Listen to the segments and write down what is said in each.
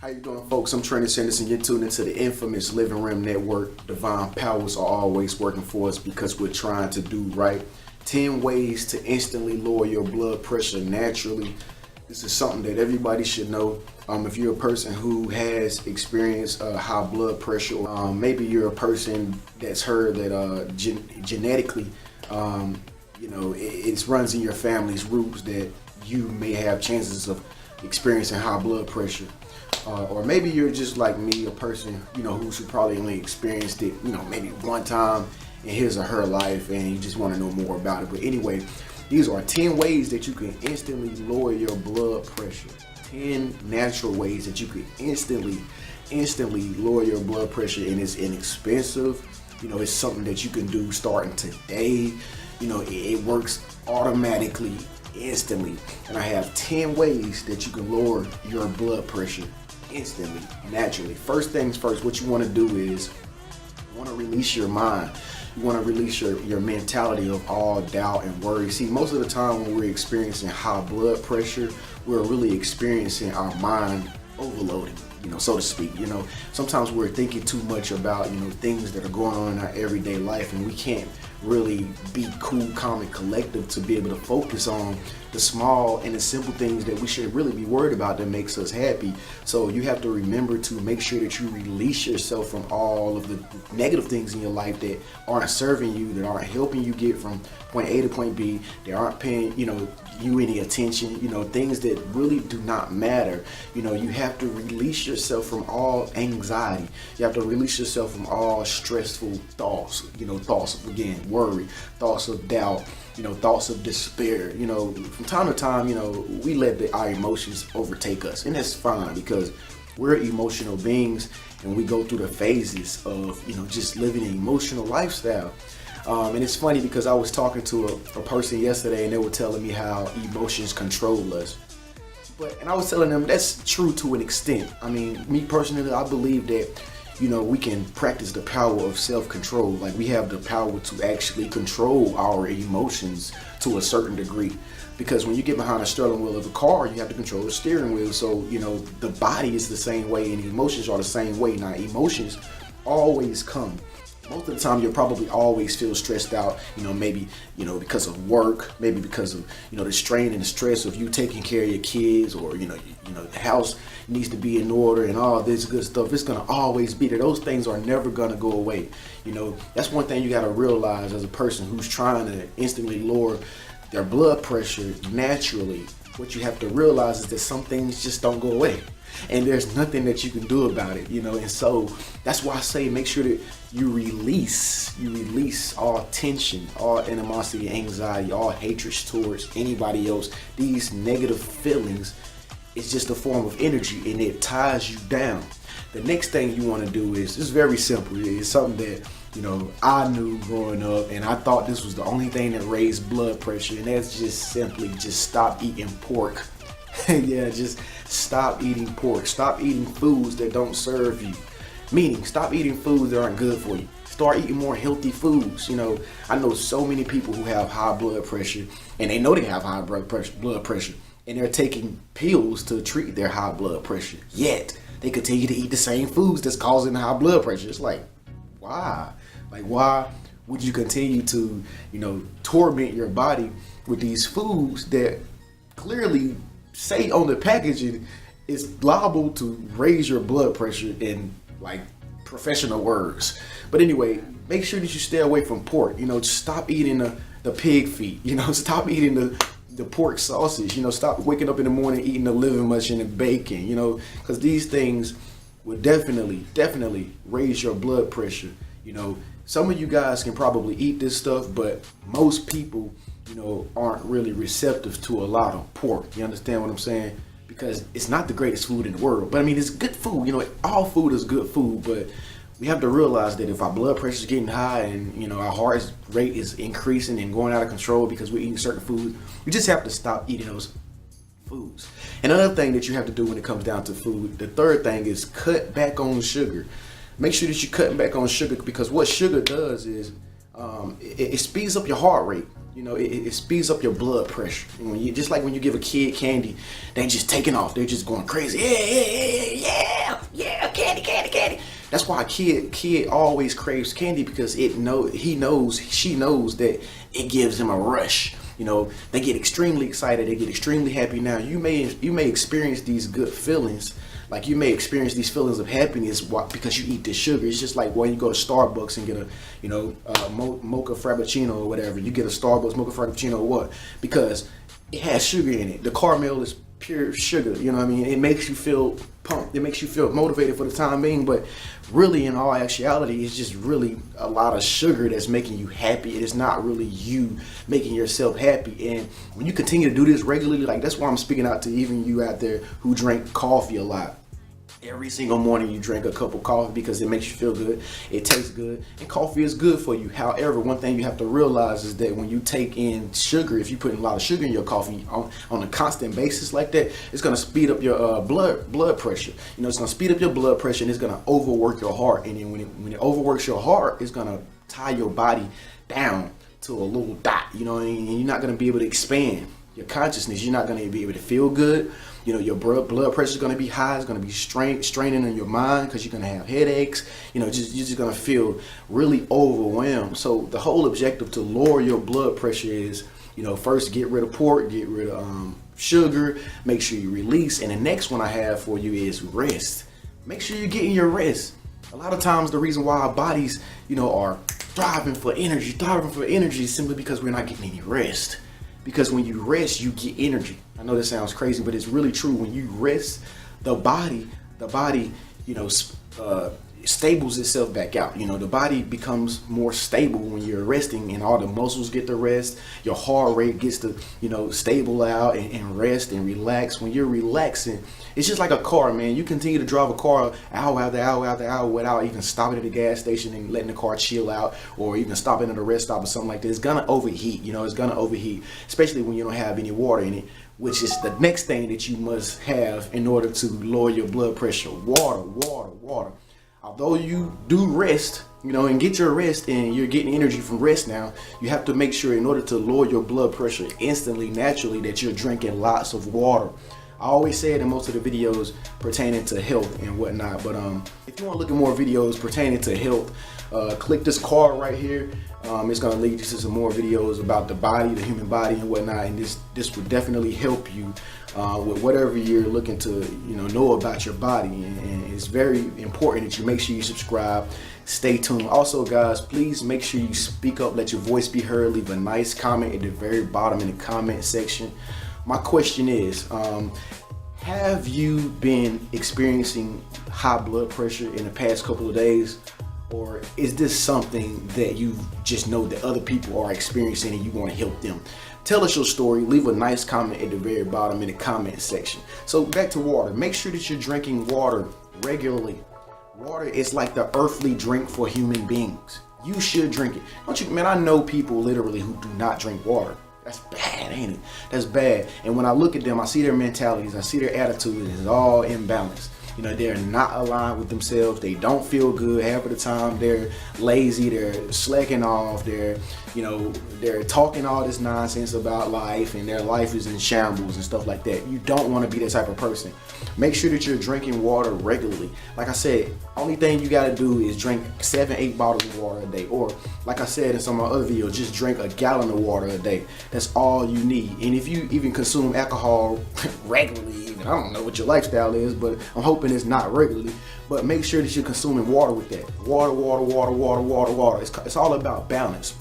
How you doing, folks? I'm Trent Sanderson. You're tuned into the infamous Living Rim Network. Divine powers are always working for us because we're trying to do right. 10 ways to instantly lower your blood pressure naturally. This is something that everybody should know. If you're a person who has experienced high blood pressure, maybe you're a person that's heard that genetically, it runs in your family's roots that you may have chances of experiencing high blood pressure. Or maybe you're just like me, a person, who should probably only experienced it, maybe one time in his or her life, and you just want to know more about it. But anyway, these are 10 ways that you can instantly lower your blood pressure. 10 natural ways that you can instantly lower your blood pressure, and it's inexpensive. It's something that you can do starting today. It works automatically, instantly. And I have 10 ways that you can lower your blood pressure instantly, naturally. First things first, what you want to do is you want to release your mind. You want to release your mentality of all doubt and worry. See, most of the time when we're experiencing high blood pressure, we're really experiencing our mind overloading, so to speak. Sometimes we're thinking too much about, things that are going on in our everyday life, and we can't really be cool, calm, and collective to be able to focus on the small and the simple things that we should really be worried about that makes us happy. So you have to remember to make sure that you release yourself from all of the negative things in your life that aren't serving you, that aren't helping you get from point A to point B, that aren't paying, you any attention, things that really do not matter. You have to release yourself from all anxiety. You have to release yourself from all stressful thoughts, thoughts of, again, worry, thoughts of doubt, thoughts of despair. From time to time, we let our emotions overtake us, and that's fine because we're emotional beings and we go through the phases of, just living an emotional lifestyle. And it's funny because I was talking to a person yesterday, and they were telling me how emotions control us. And I was telling them that's true to an extent. I mean, me personally, I believe that, we can practice the power of self-control. Like, we have the power to actually control our emotions to a certain degree. Because when you get behind a steering wheel of a car, you have to control the steering wheel. So, the body is the same way and emotions are the same way. Now, emotions always come. Most of the time, you'll probably always feel stressed out, maybe, because of work, maybe because of, the strain and the stress of you taking care of your kids, or, the house needs to be in order and all this good stuff. It's going to always be there. Those things are never going to go away. That's one thing you got to realize as a person who's trying to instantly lower their blood pressure naturally. What you have to realize is that some things just don't go away. And there's nothing that you can do about it, and so that's why I say make sure that you release all tension, all animosity, anxiety, all hatred towards anybody else. These negative feelings, it's just a form of energy and it ties you down. The next thing you want to do is, it's very simple. It's something that, I knew growing up, and I thought this was the only thing that raised blood pressure, and that's just simply stop eating pork. Yeah, just stop eating pork. Stop eating foods that don't serve you. Meaning, stop eating foods that aren't good for you. Start eating more healthy foods. I know so many people who have high blood pressure, and they know they have high blood pressure, and they're taking pills to treat their high blood pressure. Yet, they continue to eat the same foods that's causing high blood pressure. It's like, why? Why would you continue to, torment your body with these foods that clearly say on the packaging it's liable to raise your blood pressure in professional words? But anyway, make sure that you stay away from pork. Stop eating the pig feet. Stop eating the pork sausage. Stop waking up in the morning eating the liver mush and the bacon. Because these things will definitely raise your blood pressure. Some of you guys can probably eat this stuff, but most people, aren't really receptive to a lot of pork. You understand what I'm saying? Because it's not the greatest food in the world. But I mean, it's good food. All food is good food, but we have to realize that if our blood pressure is getting high and, our heart rate is increasing and going out of control because we're eating certain foods, we just have to stop eating those foods. Another thing that you have to do when it comes down to food, the third thing is cut back on sugar. Make sure that you're cutting back on sugar, because what sugar does is it speeds up your heart rate. It speeds up your blood pressure. Just like when you give a kid candy, they just taking off. They're just going crazy. Yeah, yeah, yeah, yeah. That's why a kid always craves candy, because she knows that it gives him a rush. You know, they get extremely excited, they get extremely happy. Now you may experience these good feelings, like you may experience these feelings of happiness because you eat this sugar. It's just like when you go to Starbucks and get a mocha frappuccino or whatever. You get a Starbucks mocha frappuccino or what? Because it has sugar in it. The caramel is pure sugar, you know what I mean? It makes you feel pumped, it makes you feel motivated for the time being, but really in all actuality, it's just really a lot of sugar that's making you happy. It is not really you making yourself happy. And when you continue to do this regularly, like that's why I'm speaking out to even you out there who drink coffee a lot. Every single morning you drink a cup of coffee because it makes you feel good, it tastes good, and coffee is good for you. However, one thing you have to realize is that when you take in sugar, if you put in a lot of sugar in your coffee on a constant basis like that, it's going to speed up your blood pressure. You know, it's going to speed up your blood pressure, and it's going to overwork your heart. And then when it overworks your heart, it's going to tie your body down to a little dot. You know what I mean? And you're not going to be able to expand your consciousness. You're not going to be able to feel good. You know, your blood pressure is going to be high. It's going to be straining in your mind because you're going to have headaches. You know, you're just going to feel really overwhelmed. So the whole objective to lower your blood pressure is, you know, first get rid of pork, get rid of sugar, make sure you release. And the next one I have for you is rest. Make sure you're getting your rest. A lot of times the reason why our bodies, you know, are thriving for energy is simply because we're not getting any rest. Because when you rest, you get energy. I know this sounds crazy, but it's really true. When you rest, the body, you know, stables itself back out. You know, the body becomes more stable when you're resting, and all the muscles get to rest. Your heart rate gets to, you know, stable out and rest and relax. When you're relaxing, it's just like a car, man. You continue to drive a car hour after hour after hour without even stopping at the gas station and letting the car chill out, or even stopping at a rest stop or something like that. It's gonna overheat. You know, it's gonna overheat, especially when you don't have any water in it, which is the next thing that you must have in order to lower your blood pressure. Water. Although you do rest, you know, and get your rest, and you're getting energy from rest now, you have to make sure in order to lower your blood pressure instantly, naturally, that you're drinking lots of water. I always say it in most of the videos pertaining to health and whatnot, but if you want to look at more videos pertaining to health, click this card right here. It's going to lead you to some more videos about the body, the human body and whatnot, and this will definitely help you with whatever you're looking to, you know about your body. And it's very important that you make sure you subscribe. Stay tuned. Also, guys, please make sure you speak up, let your voice be heard. Leave a nice comment at the very bottom in the comment section. My question is, have you been experiencing high blood pressure in the past couple of days? Or is this something that you just know that other people are experiencing and you want to help them? Tell us your story. Leave a nice comment at the very bottom in the comment section. So back to water. Make sure that you're drinking water regularly. Water is like the earthly drink for human beings. You should drink it. Don't you, man, I know people literally who do not drink water. That's bad, ain't it? That's bad. And when I look at them, I see their mentalities, I see their attitude, it's all imbalanced. You know, they're not aligned with themselves. They don't feel good half of the time. They're lazy. They're slacking off. They're talking all this nonsense about life, and their life is in shambles and stuff like that. You don't want to be that type of person. Make sure that you're drinking water regularly. Like I said, only thing you got to do is drink 7-8 bottles of water a day. Or like I said in some of my other videos, just drink a gallon of water a day. That's all you need. And if you even consume alcohol regularly, even, I don't know what your lifestyle is, but I'm hoping it's not regularly. But make sure that you're consuming water with that. Water. It's all about balance.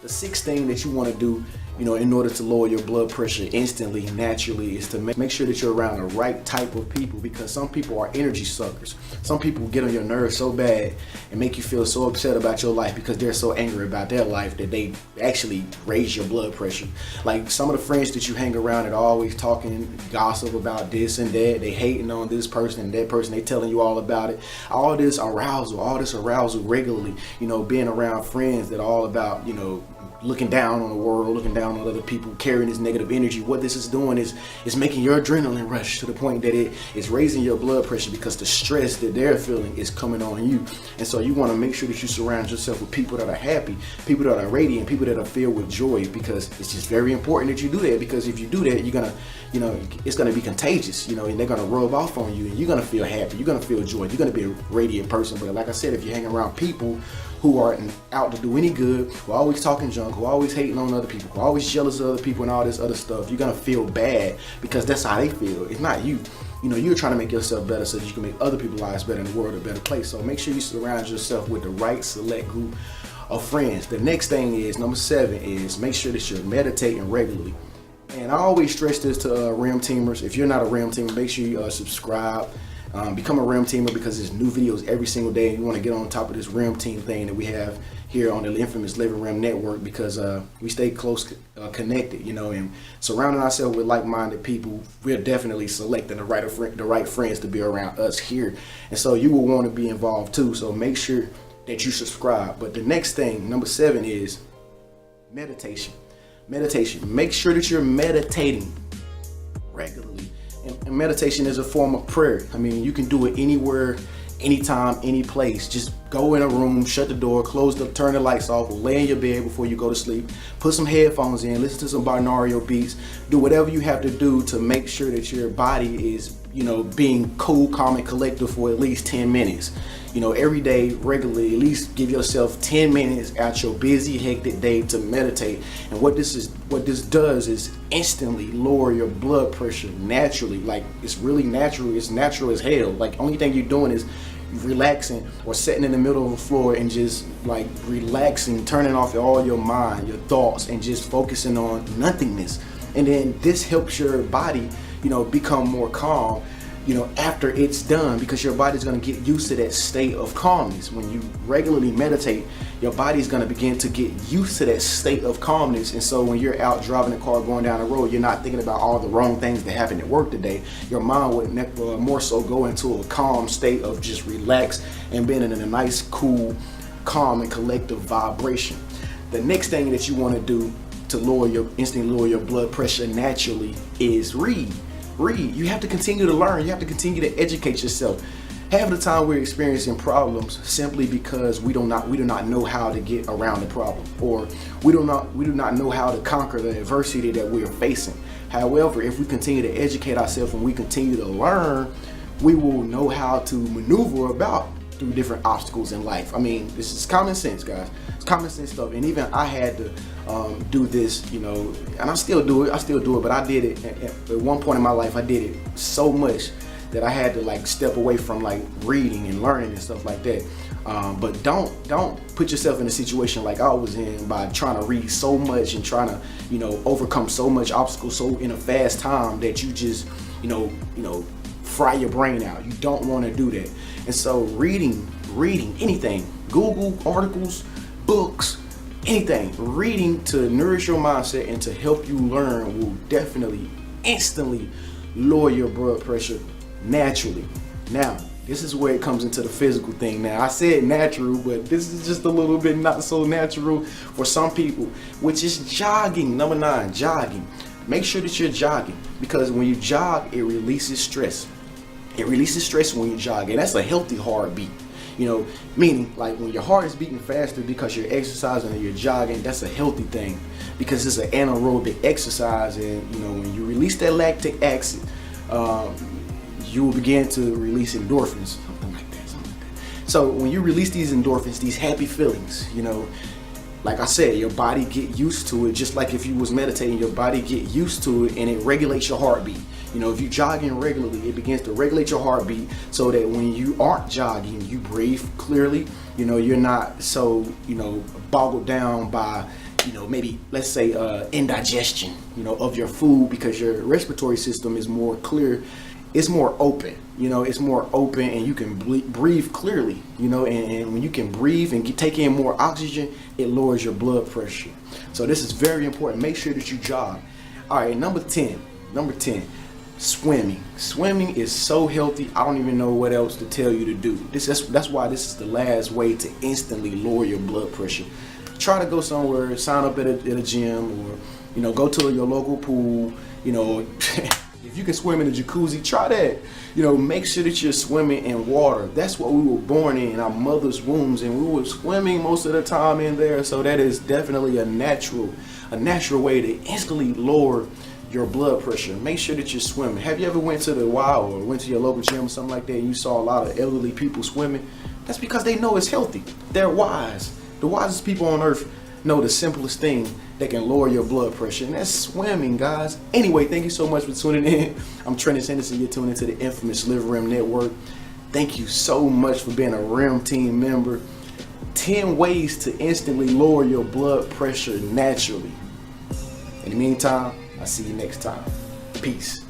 The sixth thing that you want to do, you know, in order to lower your blood pressure instantly, naturally, is to make sure that you're around the right type of people, because some people are energy suckers. Some people get on your nerves so bad and make you feel so upset about your life because they're so angry about their life that they actually raise your blood pressure. Like some of the friends that you hang around that are always talking gossip about this and that, they hating on this person and that person, they telling you all about it. All this arousal regularly, you know, being around friends that are all about, you know, looking down on the world, looking down on other people, carrying this negative energy. What this is doing is making your adrenaline rush to the point that it is raising your blood pressure, because the stress that they're feeling is coming on you. And so you want to make sure that you surround yourself with people that are happy, people that are radiant, people that are filled with joy, because it's just very important that you do that. Because if you do that, you're gonna, it's gonna be contagious, and they're gonna rub off on you, and you're gonna feel happy, you're gonna feel joy, you're gonna be a radiant person. But like I said, if you hang around people who aren't out to do any good, who are always talking junk, who are always hating on other people, who are always jealous of other people and all this other stuff, you're gonna feel bad, because that's how they feel. It's not you. You're trying to make yourself better so that you can make other people's lives better and the world a better place. So make sure you surround yourself with the right select group of friends. The next thing is, number 7, is make sure that you're meditating regularly. And I always stress this to REM teamers. If you're not a REM teamer, make sure you subscribe. Become a REM teamer, because there's new videos every single day. You want to get on top of this REM team thing that we have here on the infamous Living REM Network, because we stay close connected, and surrounding ourselves with like-minded people. We're definitely selecting the right friends to be around us here, and so you will want to be involved too. So make sure that you subscribe. But the next thing, number 7, is meditation. Make sure that you're meditating regularly. And meditation is a form of prayer. I mean, you can do it anywhere, anytime, any place. Just go in a room, shut the door, turn the lights off, lay in your bed before you go to sleep, put some headphones in, listen to some binaural beats, do whatever you have to do to make sure that your body is, being cool, calm, and collected for at least 10 minutes. Every day, regularly, at least give yourself 10 minutes out your busy, hectic day to meditate. And what this does is instantly lower your blood pressure naturally. Like, it's really natural. It's natural as hell. Like, only thing you're doing is relaxing or sitting in the middle of the floor and just like relaxing, turning off all your mind, your thoughts, and just focusing on nothingness. And then this helps your body, become more calm, after it's done, because your body's going to get used to that state of calmness. When you regularly meditate, your body's going to begin to get used to that state of calmness. And so when you're out driving the car, going down the road, you're not thinking about all the wrong things that happened at work today. Your mind would more so go into a calm state of just relax and being in a nice, cool, calm, and collective vibration. The next thing that you want to do to instantly lower your blood pressure naturally is read. You have to continue to learn. You have to continue to educate yourself. Half the time we're experiencing problems simply because we do not know how to get around the problem, or we do not know how to conquer the adversity that we're facing. However, if we continue to educate ourselves and we continue to learn, we will know how to maneuver about through different obstacles in life. I mean, this is common sense, guys. It's common sense stuff. And even I had to do this, and I still do it, but I did it at one point in my life. I did it so much that I had to like step away from like reading and learning and stuff like that. But don't put yourself in a situation like I was in by trying to read so much and trying to, overcome so much obstacles so in a fast time that you just, fry your brain out. You don't want to do that. And so reading anything, Google articles, books, anything, reading to nourish your mindset and to help you learn will definitely instantly lower your blood pressure naturally. Now, this is where it comes into the physical thing. Now, I said natural, but this is just a little bit not so natural for some people, which is jogging. Number 9, jogging. Make sure that you're jogging, because when you jog, it releases stress. It releases stress when you jog, and that's a healthy heartbeat. Meaning like when your heart is beating faster because you're exercising and you're jogging, that's a healthy thing, because it's an anaerobic exercise. And when you release that lactic acid, you will begin to release endorphins, something like that. So when you release these endorphins, these happy feelings, like I said, your body get used to it. Just like if you was meditating, your body get used to it, and it regulates your heartbeat. If you're jogging regularly, it begins to regulate your heartbeat so that when you aren't jogging, you breathe clearly. You're not so, boggled down by, maybe let's say indigestion, of your food, because your respiratory system is more clear. It's more open, it's more open, and you can breathe clearly, and when you can breathe and take in more oxygen, it lowers your blood pressure. So this is very important. Make sure that you jog. All right, number 10, swimming. Swimming is so healthy. I don't even know what else to tell you to do. That's why this is the last way to instantly lower your blood pressure. try to go somewhere, sign up at a gym, or go to your local pool. If you can swim in the jacuzzi, try that. Make sure that you're swimming in water. That's what we were born in our mother's wombs, and we were swimming most of the time in there. So that is definitely a natural way to instantly lower your blood pressure. Make sure that you're swimming. Have you ever went to the wild or went to your local gym or something like that, and you saw a lot of elderly people swimming? That's because they know it's healthy. They're wise. The wisest people on earth know the simplest thing that can lower your blood pressure, and that's swimming, guys. Anyway, thank you so much for tuning in. I'm Trenton Henderson. You're tuning into the infamous Live Rim Network. Thank you so much for being a Rim team member. 10 ways to instantly lower your blood pressure naturally. In the meantime, I'll see you next time. Peace.